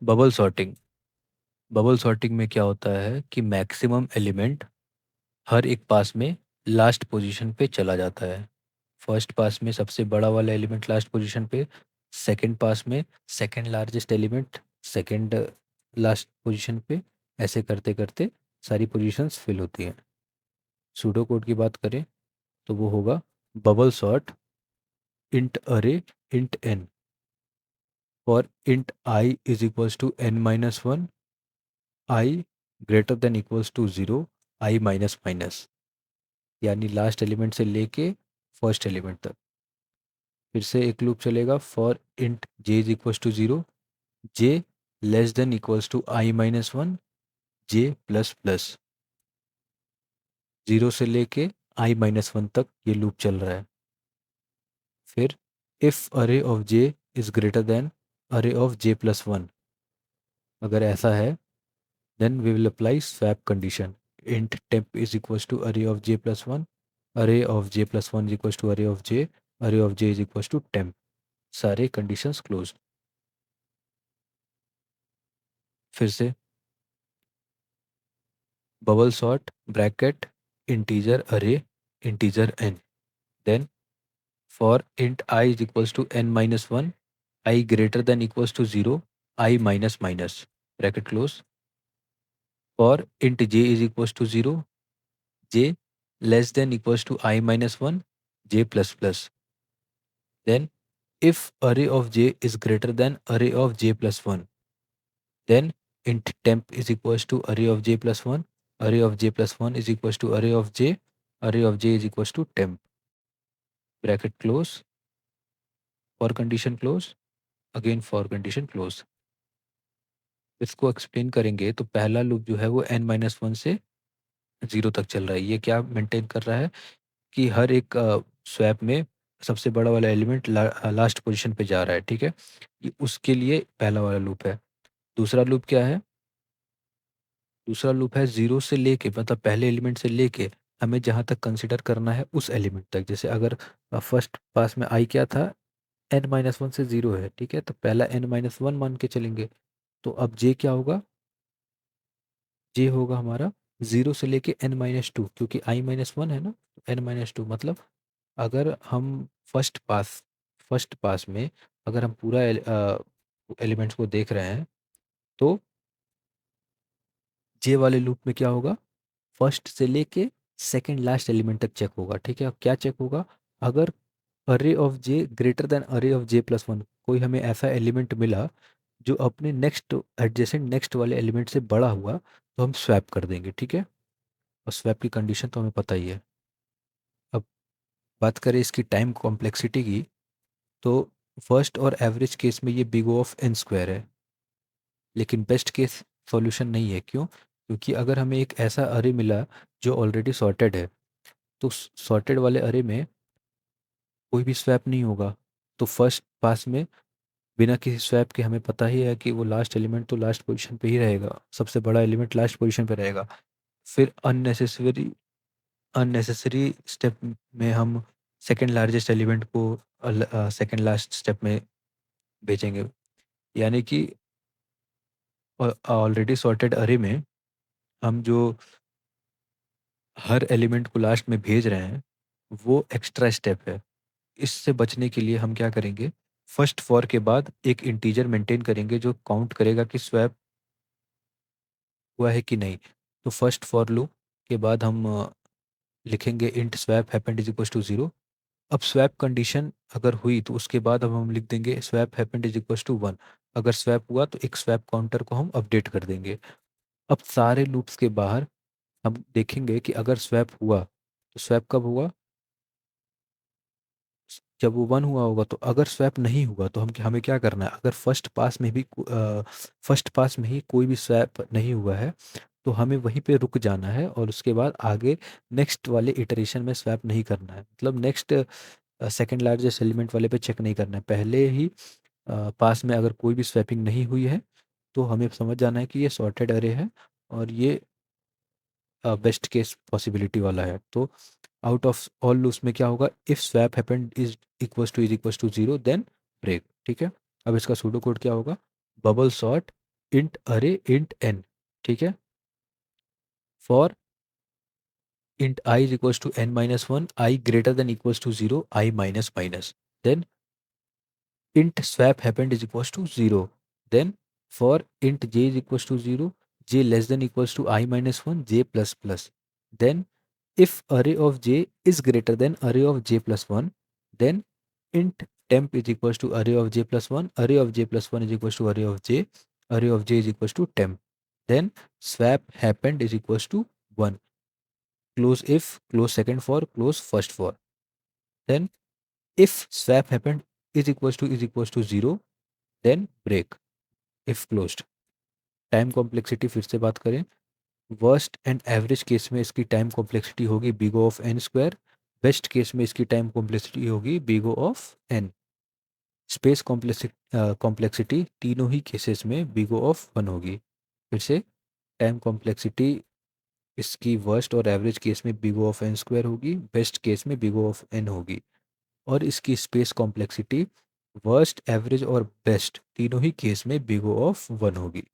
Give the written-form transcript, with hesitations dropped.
Bubble sorting. Bubble sorting में क्या होता है कि मैक्सिमम एलिमेंट हर एक पास में लास्ट पोजीशन पे चला जाता है। फर्स्ट पास में सबसे बड़ा वाला एलिमेंट लास्ट पोजीशन पे, सेकंड पास में second largest element second last position पे, ऐसे करते करते सारी पोजीशंस फिल होती हैं। सूडो कोड की बात करें तो वो होगा bubble sort int array int n for int i is equals to n minus one, i greater than equals to zero, i minus minus, यानी लास्ट एलिमेंट से लेके फर्स्ट एलिमेंट तक। फिर से एक लूप चलेगा for int j is equals to zero, j less than equals to i minus one, j plus plus, zero से लेके आई माइनस वन तक ये लूप चल रहा है। फिर if array of j is greater than array of j plus one, अगर ऐसा है then we will apply swap condition. int temp is equals to array of j plus 1, array of j plus 1 is equals to array of j, array of j is equals to temp। सारे conditions close. फिर से bubble sort bracket integer array integer n, then for int i is equals to n minus 1, i greater than equals to 0, i minus minus, bracket close. For int j is equals to 0, j less than equals to I minus 1, j plus plus, then if array of j is greater than array of j plus 1, then int temp is equals to array of j plus 1, array of j plus 1 is equals to array of j, array of j is equals to temp, bracket close, for condition close, again for condition close। इसको explain करेंगे तो पहला loop जो है वो n minus one से zero तक चल रहा है। ये क्या मेंटेन कर रहा है कि हर एक स्वैप में सबसे बड़ा वाला एलिमेंट लास्ट पोजीशन पे जा रहा है, ठीक है। ये उसके लिए पहला वाला लूप है। दूसरा लूप क्या है? दूसरा लूप है ज़ीरो से लेके, मतलब पहले एलिमेंट से लेके हमें जहाँ तक कंसिडर करना है उस एलिमेंट तक। जैसे अगर फर्स्ट पास में आई क्या था, एन माइनस वन से ज़ीरो है, ठीक है, तो पहला एन माइनस वन मान के चलेंगे। तो अब जे क्या होगा? जे होगा हमारा ज़ीरो से लेके एन माइनस टू, क्योंकि आई माइनस वन है ना, एन माइनस टू। मतलब अगर हम फर्स्ट पास में अगर हम पूरा एलिमेंट्स को देख रहे हैं तो जे वाले लूप में क्या होगा? फर्स्ट से लेके सेकंड लास्ट एलिमेंट तक चेक होगा, ठीक है। अब क्या चेक होगा? अगर अरे of J greater than array of j plus one, कोई हमें ऐसा एलिमेंट मिला जो अपने नेक्स्ट एडजेसेंट नेक्स्ट वाले एलिमेंट से बड़ा हुआ, तो हम स्वैप कर देंगे, ठीक है। और स्वैप की कंडीशन तो हमें पता ही है। अब बात करें इसकी टाइम कॉम्प्लेक्सिटी की, तो फर्स्ट और एवरेज केस में ये big O of n square है, लेकिन बेस्ट केस सॉल्यूशन नहीं है। क्यों? क्योंकि अगर हमें एक ऐसा अरे मिला जो ऑलरेडी सॉर्टेड है, तो सॉर्टेड वाले अरे में कोई भी स्वैप नहीं होगा। तो फर्स्ट पास में बिना किसी स्वैप के हमें पता ही है कि वो लास्ट एलिमेंट तो लास्ट पोजीशन पे ही रहेगा, सबसे बड़ा एलिमेंट लास्ट पोजीशन पे रहेगा। फिर अननेसेसरी अननेसेसरी स्टेप में हम सेकंड लार्जेस्ट एलिमेंट को सेकंड लास्ट स्टेप में भेजेंगे। यानी कि ऑलरेडी सॉर्टेड अरे में हम जो हर एलिमेंट को लास्ट में भेज रहे हैं वो एक्स्ट्रा स्टेप है। इससे बचने के लिए हम क्या करेंगे? फर्स्ट फॉर के बाद एक इंटीजर मेंटेन करेंगे जो काउंट करेगा कि स्वैप हुआ है कि नहीं। तो फर्स्ट फॉर लूप के बाद हम लिखेंगे int swap happened is equal to zero. अब स्वैप कंडीशन अगर हुई तो उसके बाद अब हम लिख देंगे swap happened is equal to one. अगर स्वैप हुआ तो एक स्वैप काउंटर को हम अपडेट कर देंगे। अब सारे लूप्स के बाहर हम देखेंगे कि अगर स्वैप हुआ तो स्वैप कब हुआ? जब वो वन हुआ होगा। तो अगर स्वैप नहीं हुआ तो हम हमें क्या करना है? अगर फर्स्ट पास में ही कोई भी स्वैप नहीं हुआ है तो हमें वहीं पे रुक जाना है और उसके बाद आगे नेक्स्ट वाले इटरेशन में स्वैप नहीं करना है। मतलब नेक्स्ट सेकंड लार्जेस्ट एलिमेंट वाले पे चेक नहीं करना है। पहले ही पास में अगर कोई भी स्वैपिंग नहीं हुई है तो हमें समझ जाना है कि ये सॉर्टेड अरे है और ये बेस्ट केस पॉसिबिलिटी वाला है। तो आउट ऑफ ऑल लूप्स में क्या होगा? If swap happened is equals to zero then break, ठीक है। अब इसका सूडो कोड क्या होगा? Bubble sort int array int n, ठीक है। For int I is equals to n minus 1, I greater than equals to 0, I minus minus. Then int swap happened is equals to 0. Then for int j is equals to 0, j less than equals to I minus 1, j plus plus. Then if array of j is greater than array of j plus 1, then int temp is equals to array of j plus 1, array of j plus 1 is equals to array of j is equals to temp. Then swap happened is equals to 1. Close if, close second for, close first for. Then if swap happened is equals to 0, then break if closed. Time complexity फिर से बात करें, worst and average case में इसकी time complexity होगी big O of n square, best case में इसकी time complexity होगी big O of n. Space complexity तीनों ही केसेस में बिगो ऑफ 1 होगी। फिर से टाइम कॉम्प्लेक्सिटी इसकी वर्स्ट और एवरेज केस में बिगो ऑफ एन स्क्वायर होगी, बेस्ट केस में बिगो ऑफ एन होगी। और इसकी स्पेस कॉम्प्लेक्सिटी वर्स्ट, एवरेज और बेस्ट तीनों ही केस में बिगो ऑफ 1 होगी।